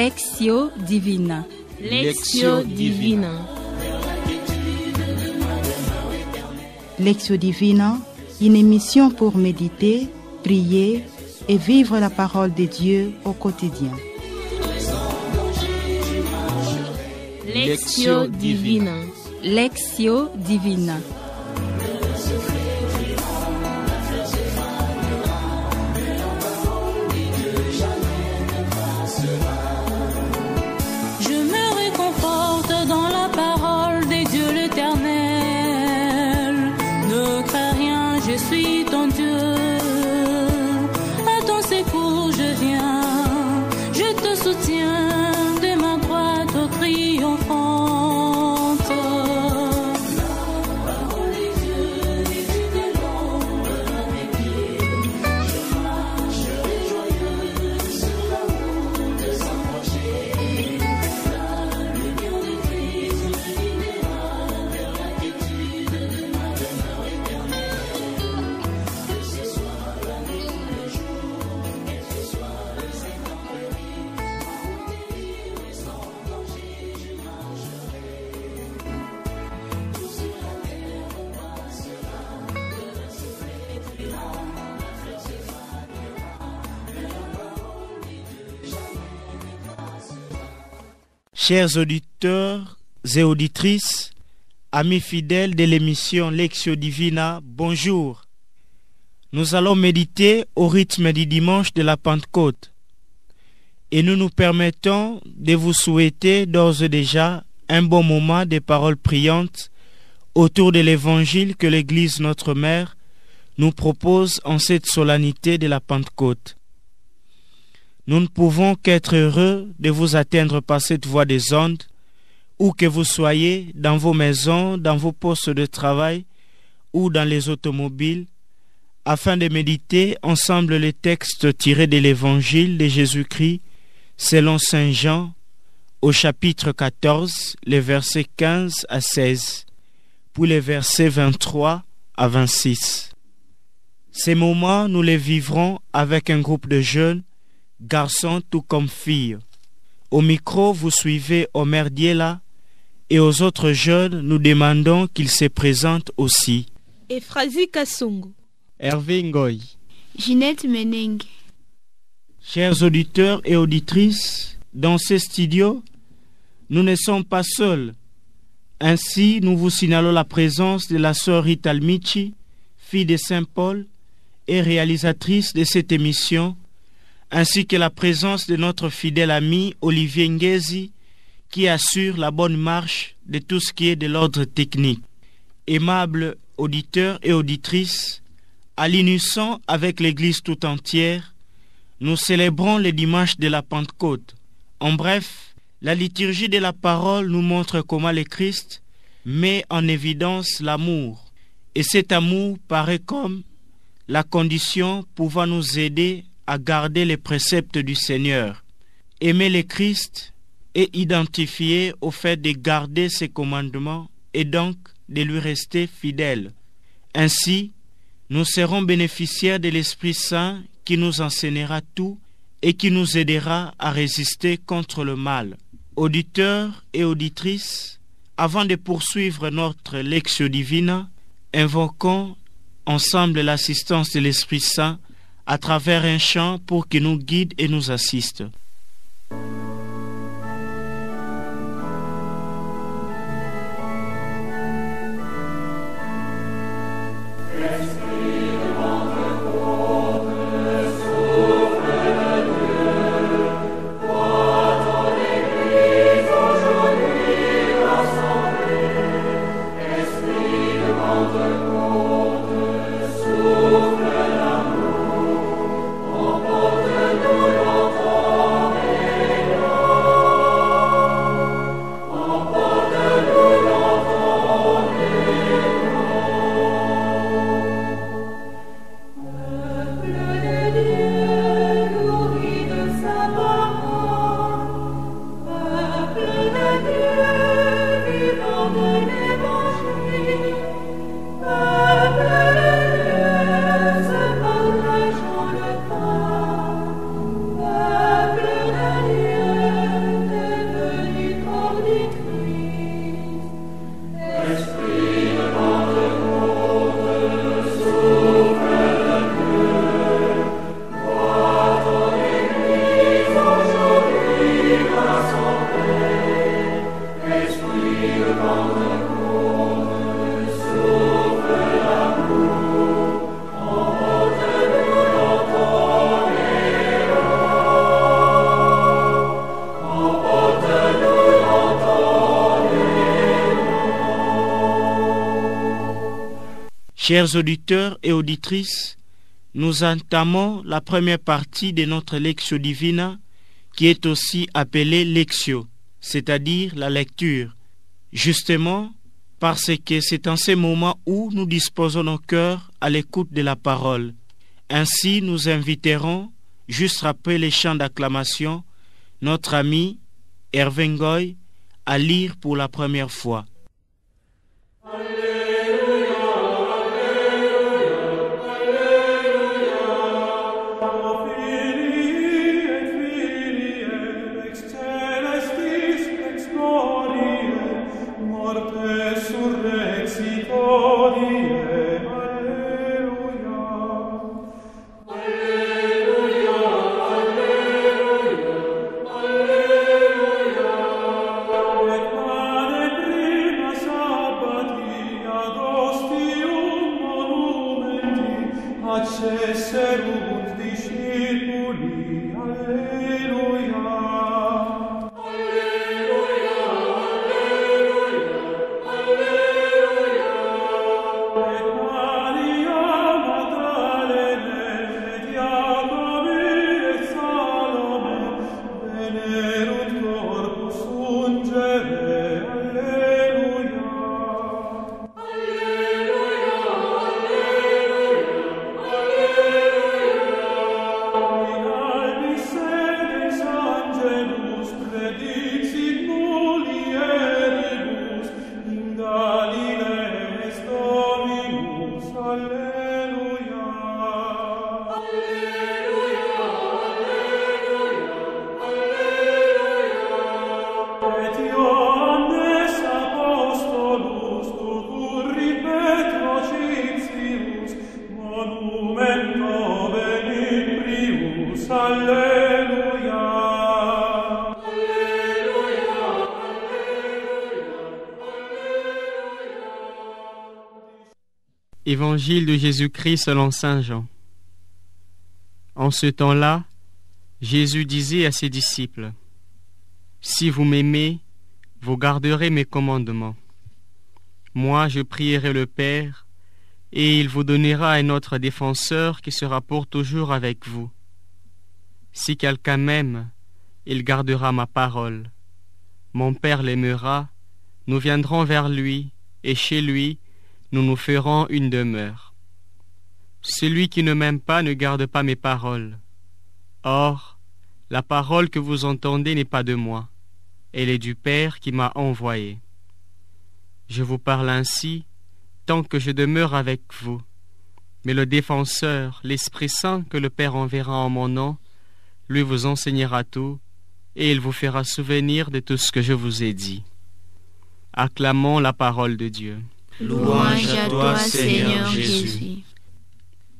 Lectio Divina. Lectio Divina. Lectio Divina, une émission pour méditer, prier et vivre la parole de Dieu au quotidien. Lectio Divina. Lectio Divina. Chers auditeurs et auditrices, amis fidèles de l'émission Lectio Divina, bonjour. Nous allons méditer au rythme du dimanche de la Pentecôte et nous nous permettons de vous souhaiter d'ores et déjà un bon moment de paroles priantes autour de l'évangile que l'Église notre Mère nous propose en cette solennité de la Pentecôte. Nous ne pouvons qu'être heureux de vous atteindre par cette voie des ondes, où que vous soyez, dans vos maisons, dans vos postes de travail ou dans les automobiles, afin de méditer ensemble les textes tirés de l'Évangile de Jésus-Christ selon Saint Jean, au chapitre 14, les versets 15 à 16, puis les versets 23 à 26. Ces moments, nous les vivrons avec un groupe de jeunes, garçons tout comme filles. Au micro, vous suivez Omer Diela et aux autres jeunes, nous demandons qu'ils se présentent aussi. Efrazi Kassongo, Hervé Ngoy, Ginette Meneng. Chers auditeurs et auditrices, dans ces studios, nous ne sommes pas seuls. Ainsi, nous vous signalons la présence de la sœur Rita Almichi, fille de Saint Paul et réalisatrice de cette émission, ainsi que la présence de notre fidèle ami Olivier Ngezi, qui assure la bonne marche de tout ce qui est de l'ordre technique. Aimables auditeurs et auditrices, à l'unisson avec l'Église tout entière, nous célébrons le dimanche de la Pentecôte. En bref, la liturgie de la parole nous montre comment le Christ met en évidence l'amour. Et cet amour paraît comme la condition pouvant nous aider à garder les préceptes du Seigneur. Aimer le Christ est identifié au fait de garder ses commandements et donc de lui rester fidèle. Ainsi, nous serons bénéficiaires de l'Esprit Saint qui nous enseignera tout et qui nous aidera à résister contre le mal. Auditeurs et auditrices, avant de poursuivre notre Lectio Divina, invoquons ensemble l'assistance de l'Esprit Saint à travers un chant pour qu'il nous guide et nous assiste. Oh Chers auditeurs et auditrices, nous entamons la première partie de notre Lectio Divina, qui est aussi appelée Lectio, c'est-à-dire la lecture, justement parce que c'est en ces moments où nous disposons nos cœurs à l'écoute de la parole. Ainsi, nous inviterons, juste après les chants d'acclamation, notre ami Hervé Ngoy à lire pour la première fois. Évangile de Jésus-Christ selon saint Jean. En ce temps-là, Jésus disait à ses disciples: « Si vous m'aimez, vous garderez mes commandements. Moi, je prierai le Père, et il vous donnera un autre défenseur qui sera pour toujours avec vous. Si quelqu'un m'aime, il gardera ma parole. Mon Père l'aimera, nous viendrons vers lui, et chez lui, nous nous ferons une demeure. Celui qui ne m'aime pas ne garde pas mes paroles. Or, la parole que vous entendez n'est pas de moi, elle est du Père qui m'a envoyé. Je vous parle ainsi, tant que je demeure avec vous. Mais le défenseur, l'Esprit Saint que le Père enverra en mon nom, lui vous enseignera tout, et il vous fera souvenir de tout ce que je vous ai dit. » Acclamons la parole de Dieu. Louange à toi, Seigneur Jésus.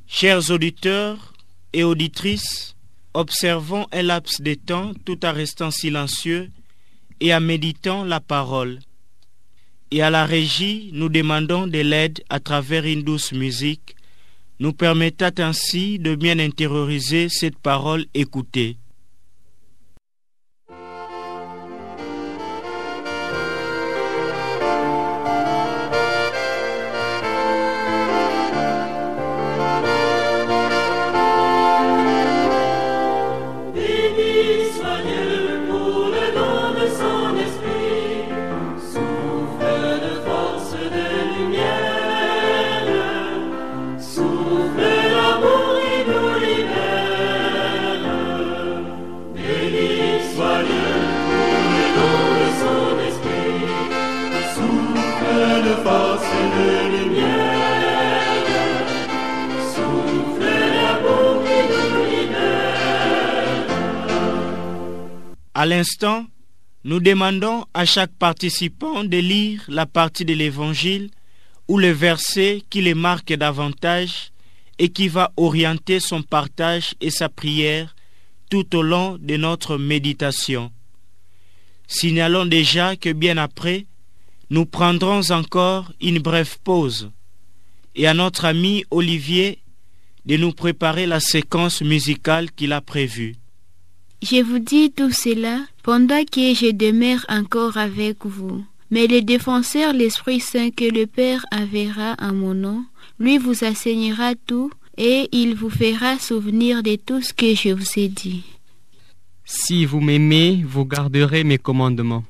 Chers auditeurs et auditrices, observons un laps de temps tout en restant silencieux et en méditant la parole. Et à la régie, nous demandons de l'aide à travers une douce musique, nous permettant ainsi de bien intérioriser cette parole écoutée. À l'instant, nous demandons à chaque participant de lire la partie de l'Évangile ou le verset qui les marque davantage et qui va orienter son partage et sa prière tout au long de notre méditation. Signalons déjà que bien après, nous prendrons encore une brève pause et à notre ami Olivier de nous préparer la séquence musicale qu'il a prévue. Je vous dis tout cela pendant que je demeure encore avec vous. Mais le défenseur, l'Esprit Saint que le Père enverra en mon nom, lui vous enseignera tout et il vous fera souvenir de tout ce que je vous ai dit. Si vous m'aimez, vous garderez mes commandements.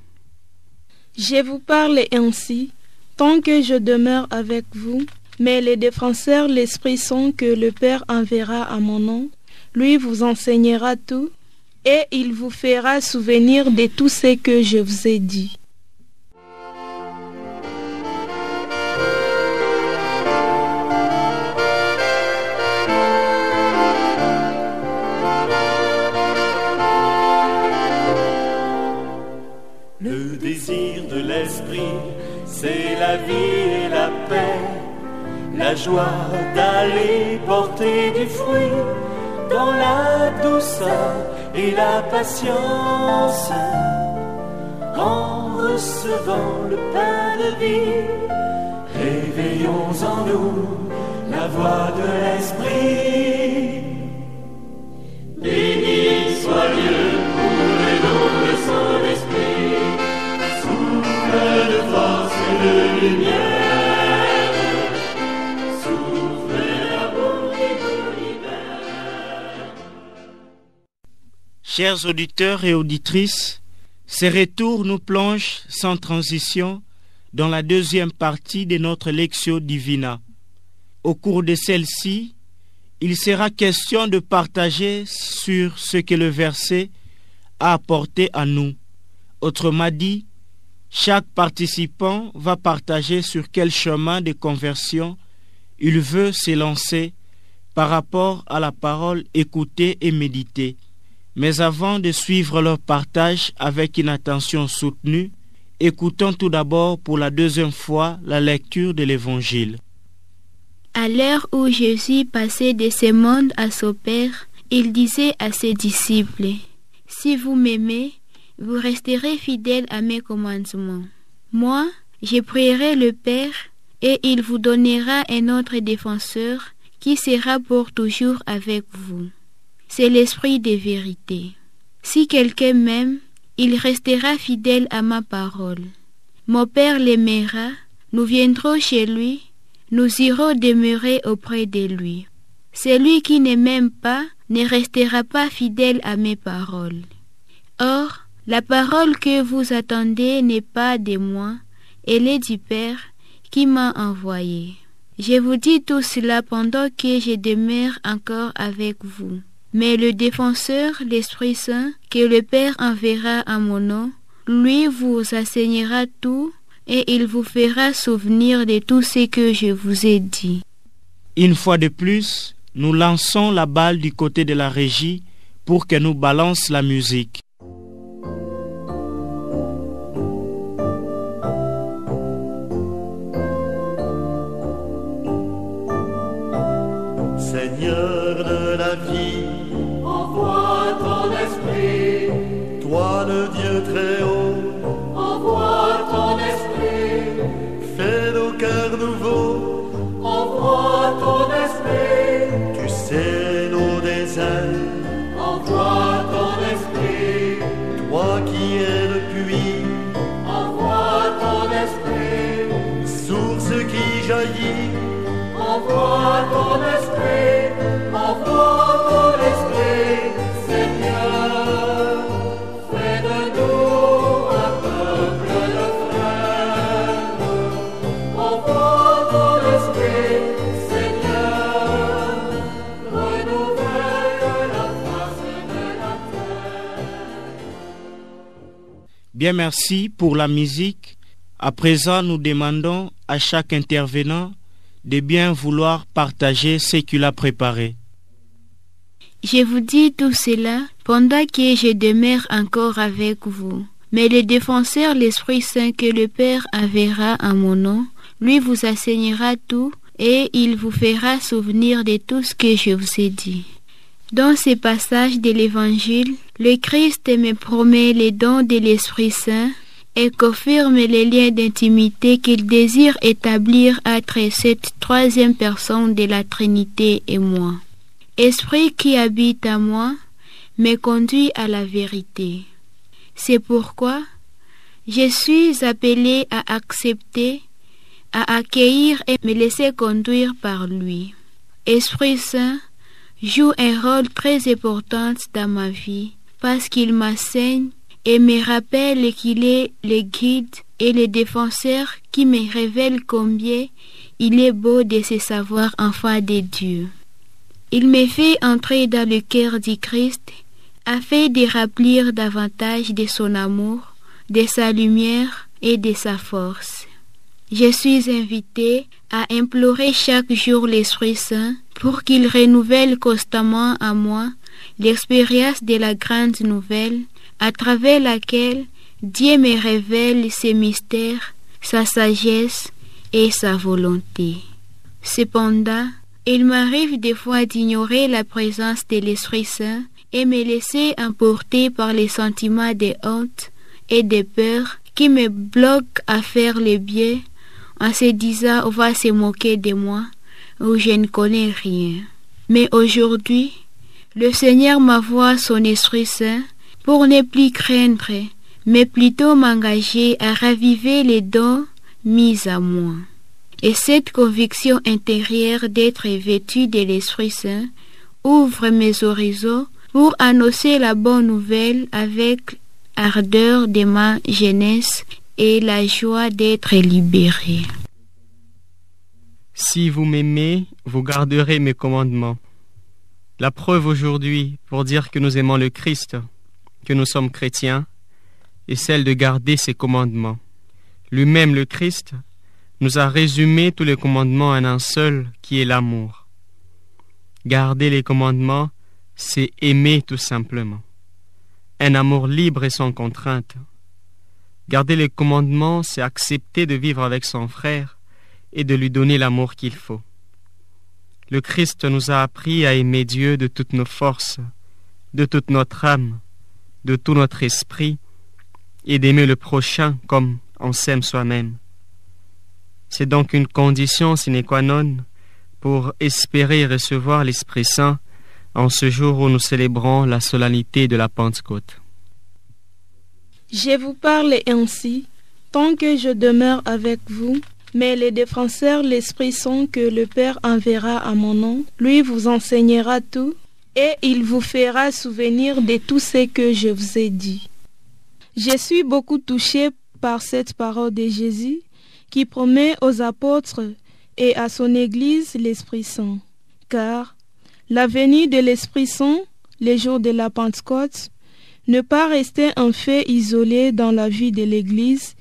Je vous parle ainsi, tant que je demeure avec vous, mais le défenseur, l'Esprit Saint que le Père enverra à mon nom, lui vous enseignera tout et il vous fera souvenir de tout ce que je vous ai dit. Le désir de l'esprit, c'est la vie et la paix, la joie d'aller porter du fruit dans la douceur et la patience, en recevant le pain de vie. Réveillons en nous la voix de l'esprit. Béni soit Dieu pour le nom de son esprit, souffle de force et de lumière, souffle l'amour qui nous libère. Chers auditeurs et auditrices, ces retours nous plongent sans transition dans la deuxième partie de notre Lectio Divina. Au cours de celle-ci, il sera question de partager sur ce que le verset a apporté à nous. Autrement dit, chaque participant va partager sur quel chemin de conversion il veut s'élancer par rapport à la parole écoutée et méditée. Mais avant de suivre leur partage avec une attention soutenue, écoutons tout d'abord pour la deuxième fois la lecture de l'Évangile. À l'heure où Jésus passait de ce monde à son Père, il disait à ses disciples, « Si vous m'aimez, vous resterez fidèles à mes commandements. Moi, je prierai le Père, et il vous donnera un autre défenseur qui sera pour toujours avec vous. C'est l'Esprit de vérité. Si quelqu'un m'aime, il restera fidèle à ma parole. Mon Père l'aimera, nous viendrons chez lui, nous irons demeurer auprès de lui. Celui qui ne m'aime pas ne restera pas fidèle à mes paroles. Or, la parole que vous attendez n'est pas de moi, elle est du Père qui m'a envoyé. Je vous dis tout cela pendant que je demeure encore avec vous. Mais le défenseur, l'Esprit Saint, que le Père enverra en mon nom, lui vous enseignera tout et il vous fera souvenir de tout ce que je vous ai dit. Une fois de plus, nous lançons la balle du côté de la régie pour que nous balance la musique. Seigneur de la vie, envoie ton esprit, toi le Dieu très haut, envoie ton esprit, fais nos cœurs nouveaux, envoie ton esprit, tu sais nos désirs, envoie ton esprit, toi qui es le puits, envoie ton esprit, source qui jaillit, envoie ton esprit, envoie ton esprit, Seigneur, fais de nous un peuple de frères. Envoie ton esprit, Seigneur, renouvelle la face de la terre. Bien, merci pour la musique. À présent, nous demandons à chaque intervenant de bien vouloir partager ce qu'il a préparé. Je vous dis tout cela pendant que je demeure encore avec vous. Mais le défenseur, l'Esprit Saint que le Père enverra en mon nom, lui vous enseignera tout et il vous fera souvenir de tout ce que je vous ai dit. Dans ces passages de l'Évangile, le Christ me promet les dons de l'Esprit Saint et confirme les liens d'intimité qu'il désire établir entre cette troisième personne de la Trinité et moi. Esprit qui habite à moi me conduit à la vérité. C'est pourquoi Je suis appelé à accepter, à accueillir et me laisser conduire par lui. Esprit Saint joue un rôle très important dans ma vie parce qu'il m'enseigne et me rappelle qu'il est le guide et le défenseur qui me révèle combien il est beau de se savoir enfant de Dieu. Il me fait entrer dans le cœur du Christ afin de remplir davantage de son amour, de sa lumière et de sa force. Je suis invité à implorer chaque jour l'Esprit Saint pour qu'il renouvelle constamment en moi l'expérience de la grande nouvelle à travers laquelle Dieu me révèle ses mystères, sa sagesse et sa volonté. Cependant, il m'arrive des fois d'ignorer la présence de l'Esprit Saint et me laisser emporter par les sentiments de honte et de peur qui me bloquent à faire le bien en se disant on va se moquer de moi ou je ne connais rien. Mais aujourd'hui, le Seigneur m'envoie son Esprit Saint pour ne plus craindre, mais plutôt m'engager à raviver les dons mis à moi. Et cette conviction intérieure d'être vêtu de l'Esprit Saint ouvre mes horizons pour annoncer la bonne nouvelle avec ardeur de ma jeunesse et la joie d'être libéré. Si vous m'aimez, vous garderez mes commandements. La preuve aujourd'hui pour dire que nous aimons le Christ, que nous sommes chrétiens, est celle de garder ses commandements. Lui-même, le Christ, nous a résumé tous les commandements en un seul, qui est l'amour. Garder les commandements, c'est aimer tout simplement. Un amour libre et sans contrainte. Garder les commandements, c'est accepter de vivre avec son frère et de lui donner l'amour qu'il faut. Le Christ nous a appris à aimer Dieu de toutes nos forces, de toute notre âme, de tout notre esprit, et d'aimer le prochain comme on s'aime soi-même. C'est donc une condition sine qua non pour espérer recevoir l'Esprit Saint en ce jour où nous célébrons la solennité de la Pentecôte. Je vous parle ainsi, tant que je demeure avec vous, mais les défenseurs, l'Esprit Saint que le Père enverra à mon nom, lui vous enseignera tout, et il vous fera souvenir de tout ce que je vous ai dit. Je suis beaucoup touché par cette parole de Jésus qui promet aux apôtres et à son Église l'Esprit Saint. Car la venue de l'Esprit Saint, les jours de la Pentecôte, ne pas rester un fait isolé dans la vie de l'Église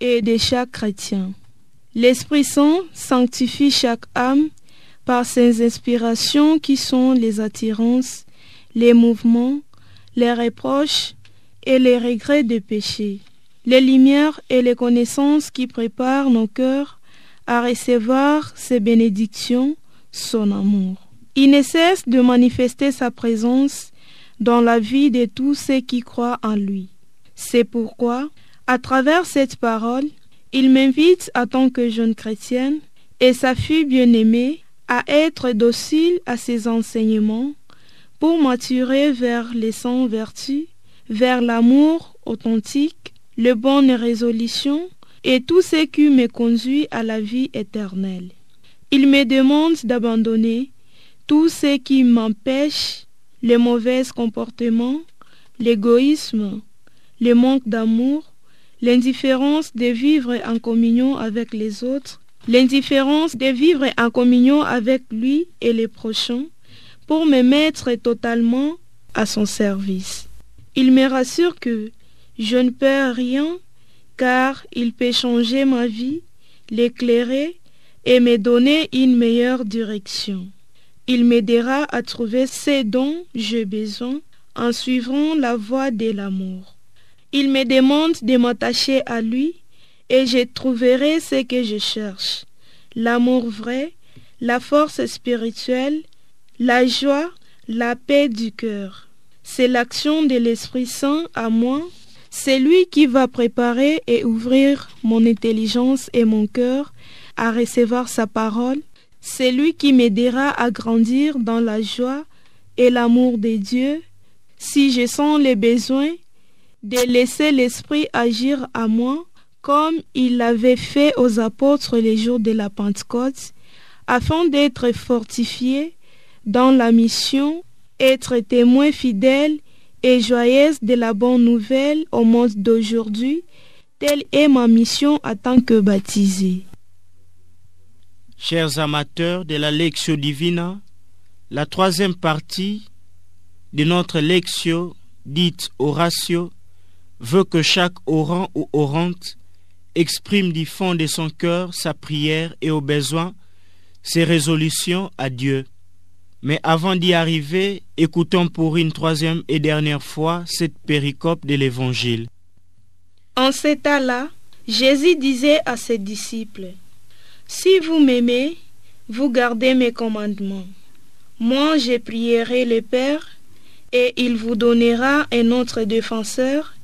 et de chaque chrétien. L'Esprit Saint sanctifie chaque âme par ses inspirations qui sont les attirances, les mouvements, les reproches et les regrets de péché, les lumières et les connaissances qui préparent nos cœurs à recevoir ses bénédictions, son amour. Il ne cesse de manifester sa présence dans la vie de tous ceux qui croient en lui. C'est pourquoi, à travers cette parole, il m'invite en tant que jeune chrétienne et sa fille bien-aimée à être docile à ses enseignements pour maturer vers les saintes vertus, vers l'amour authentique, les bonnes résolutions et tout ce qui me conduit à la vie éternelle. Il me demande d'abandonner tout ce qui m'empêche, les mauvais comportements, l'égoïsme, le manque d'amour, l'indifférence de vivre en communion avec les autres, l'indifférence de vivre en communion avec lui et les prochains, pour me mettre totalement à son service. Il me rassure que je ne perds rien, car il peut changer ma vie, l'éclairer et me donner une meilleure direction. Il m'aidera à trouver ce dont j'ai besoin en suivant la voie de l'amour. Il me demande de m'attacher à lui et je trouverai ce que je cherche. L'amour vrai, la force spirituelle, la joie, la paix du cœur. C'est l'action de l'Esprit Saint à moi. C'est lui qui va préparer et ouvrir mon intelligence et mon cœur à recevoir sa parole. C'est lui qui m'aidera à grandir dans la joie et l'amour de Dieu. Si je sens les besoins, de laisser l'Esprit agir à moi comme il l'avait fait aux apôtres les jours de la Pentecôte, afin d'être fortifié dans la mission, être témoin fidèle et joyeuse de la bonne nouvelle au monde d'aujourd'hui. Telle est ma mission en tant que baptisé. Chers amateurs de la Lectio Divina, la troisième partie de notre Lectio, dite Oratio, veut que chaque orant ou orante exprime du fond de son cœur sa prière et au besoin ses résolutions à Dieu. Mais avant d'y arriver, écoutons pour une troisième et dernière fois cette péricope de l'Évangile. En ce temps-là, Jésus disait à ses disciples, « Si vous m'aimez, vous gardez mes commandements. Moi, je prierai le Père, et il vous donnera un autre défenseur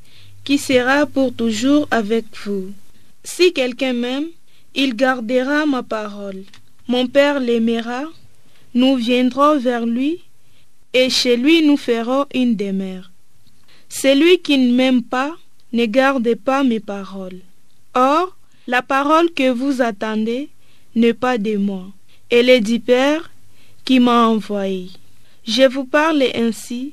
qui sera pour toujours avec vous. Si quelqu'un m'aime, il gardera ma parole. Mon Père l'aimera, nous viendrons vers lui, et chez lui nous ferons une demeure. Celui qui ne m'aime pas ne garde pas mes paroles. Or, la parole que vous attendez n'est pas de moi, elle est du Père qui m'a envoyé. Je vous parle ainsi,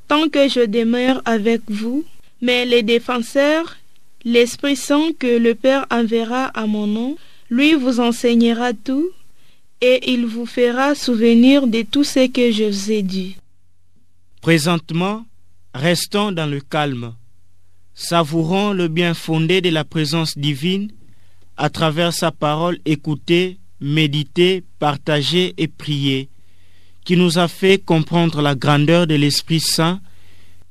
tant que je demeure avec vous, mais le défenseur, l'Esprit Saint que le Père enverra à mon nom, lui vous enseignera tout, et il vous fera souvenir de tout ce que je vous ai dit. » Présentement, restons dans le calme. Savourons le bien fondé de la présence divine à travers sa parole écoutée, méditée, partagée et priée, qui nous a fait comprendre la grandeur de l'Esprit Saint,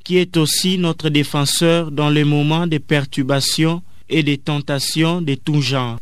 qui est aussi notre défenseur dans les moments de perturbation et de tentation de tout genre.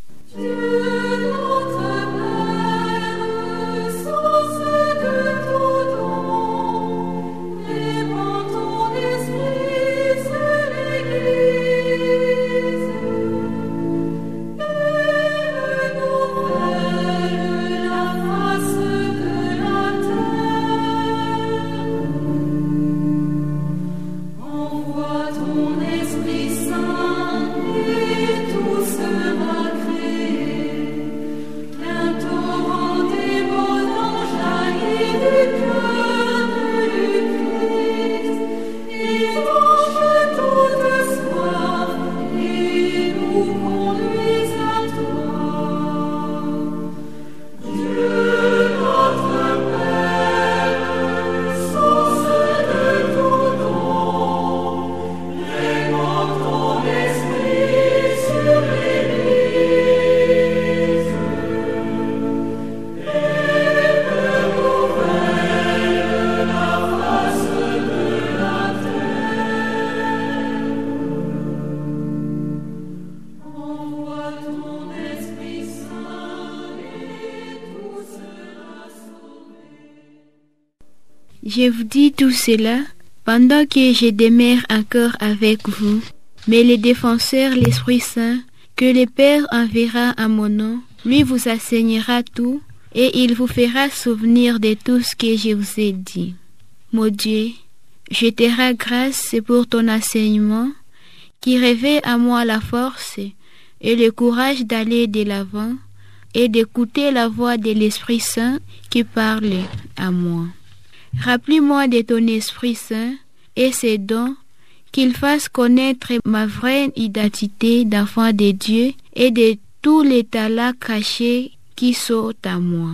Je vous dis tout cela pendant que je demeure encore avec vous. Mais le défenseur, l'Esprit Saint, que le Père enverra à mon nom, lui vous enseignera tout et il vous fera souvenir de tout ce que je vous ai dit. Mon Dieu, je te rends grâce pour ton enseignement qui révèle à moi la force et le courage d'aller de l'avant et d'écouter la voix de l'Esprit Saint qui parle à moi. Remplis-moi de ton Esprit Saint et ses dons, qu'il fasse connaître ma vraie identité d'enfant de Dieu et de tous les talents cachés qui sont à moi.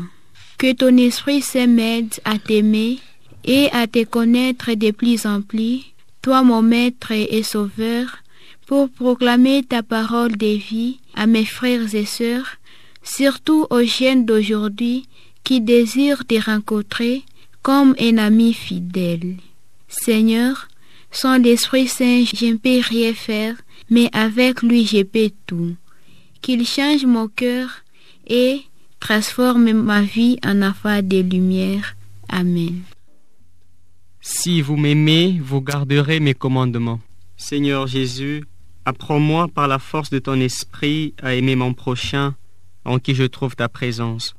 Que ton Esprit Saint m'aide à t'aimer et à te connaître de plus en plus, toi mon Maître et Sauveur, pour proclamer ta parole de vie à mes frères et sœurs, surtout aux jeunes d'aujourd'hui qui désirent te rencontrer comme un ami fidèle. Seigneur, sans l'Esprit Saint, je ne peux rien faire, mais avec lui, je peux tout. Qu'il change mon cœur et transforme ma vie en enfant de lumière. Amen. Si vous m'aimez, vous garderez mes commandements. Seigneur Jésus, apprends-moi par la force de ton esprit à aimer mon prochain en qui je trouve ta présence.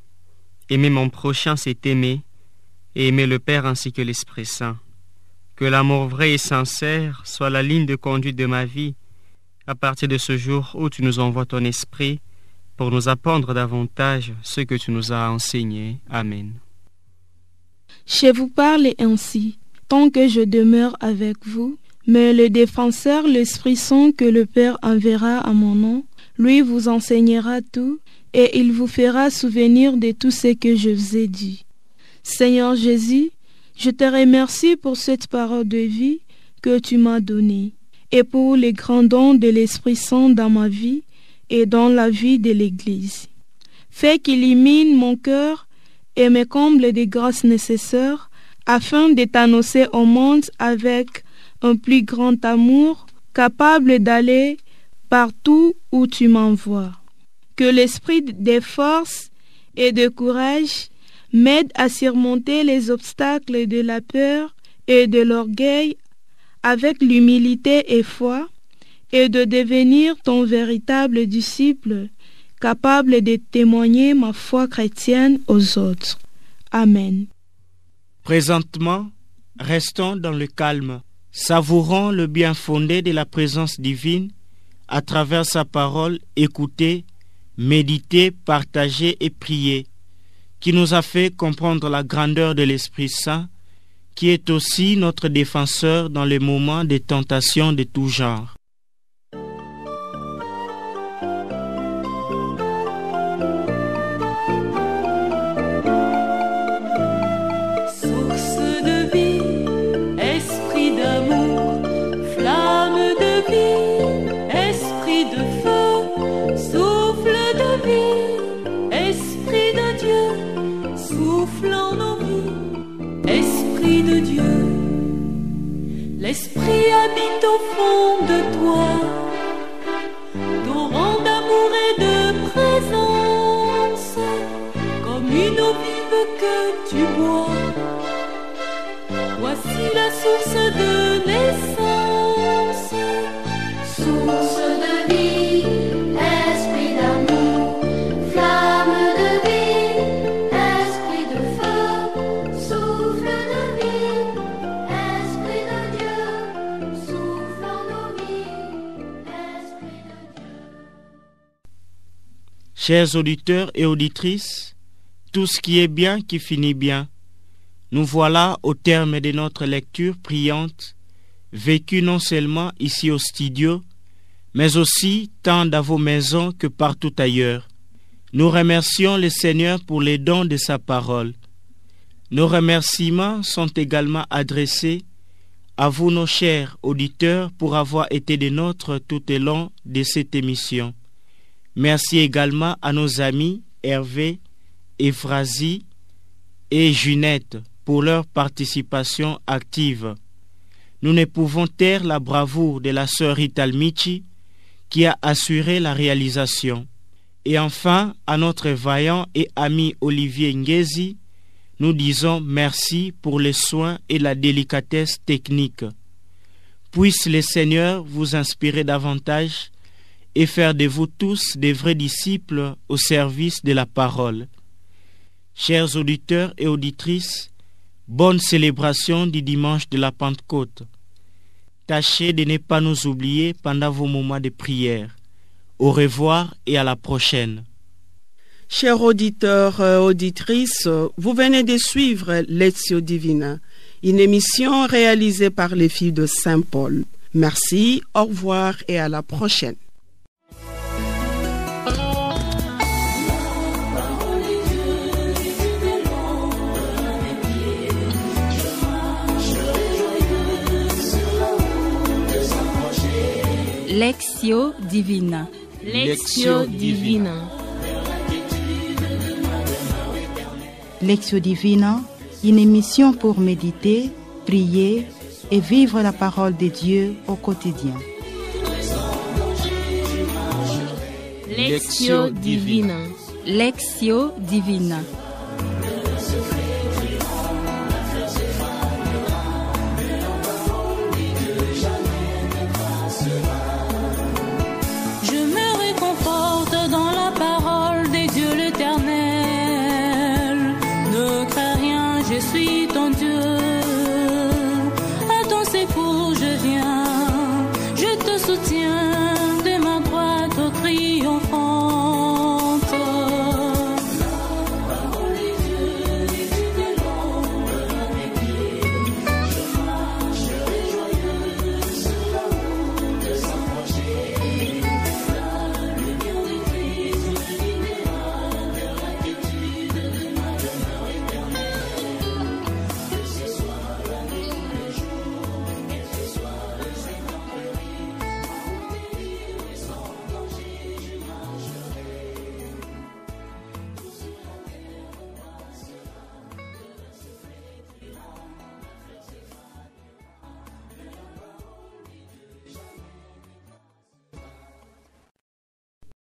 Aimer mon prochain, c'est aimer, et aimer le Père ainsi que l'Esprit Saint. Que l'amour vrai et sincère soit la ligne de conduite de ma vie à partir de ce jour où tu nous envoies ton esprit pour nous apprendre davantage ce que tu nous as enseigné. Amen. Je vous parle ainsi, tant que je demeure avec vous, mais le défenseur, l'Esprit Saint que le Père enverra à mon nom, lui vous enseignera tout et il vous fera souvenir de tout ce que je vous ai dit. Seigneur Jésus, je te remercie pour cette parole de vie que tu m'as donnée et pour les grands dons de l'Esprit Saint dans ma vie et dans la vie de l'Église. Fais qu'il illumine mon cœur et me comble des grâces nécessaires afin de t'annoncer au monde avec un plus grand amour, capable d'aller partout où tu m'envoies. Que l'esprit de force et de courage m'aide à surmonter les obstacles de la peur et de l'orgueil avec l'humilité et foi, et de devenir ton véritable disciple, capable de témoigner ma foi chrétienne aux autres. Amen. Présentement, restons dans le calme, savourons le bien fondé de la présence divine à travers sa parole écoutée, méditée, partagée et priée, qui nous a fait comprendre la grandeur de l'Esprit Saint, qui est aussi notre défenseur dans les moments de tentation de tout genre. L'Esprit habite au fond de toi, torrent d'amour et de présence, comme une eau vive que tu bois. Voici la source de naissance, source de vie, esprit d'amour, flamme de vie, esprit de feu, souffle de vie, esprit de Dieu, souffle en nos vies, esprit de Dieu. Chers auditeurs et auditrices, tout ce qui est bien qui finit bien. Nous voilà au terme de notre lecture priante, vécue non seulement ici au studio, mais aussi tant dans vos maisons que partout ailleurs. Nous remercions le Seigneur pour les dons de sa parole. Nos remerciements sont également adressés à vous, nos chers auditeurs, pour avoir été des nôtres tout au long de cette émission. Merci également à nos amis Hervé, Ephrasie et Junette pour leur participation active. Nous ne pouvons taire la bravoure de la sœur Rita Michi qui a assuré la réalisation. Et enfin, à notre vaillant et ami Olivier Ngezi, nous disons merci pour les soins et la délicatesse technique. Puisse le Seigneur vous inspirer davantage et faire de vous tous des vrais disciples au service de la parole. Chers auditeurs et auditrices, bonne célébration du dimanche de la Pentecôte. Tâchez de ne pas nous oublier pendant vos moments de prière. Au revoir et à la prochaine. Chers auditeurs et auditrices, vous venez de suivre Lectio Divina, une émission réalisée par les filles de Saint-Paul. Merci, au revoir et à la prochaine. Lectio Divina. Lectio Divina. Lectio Divina, une émission pour méditer, prier et vivre la parole de Dieu au quotidien. Lectio Divina. Lectio Divina.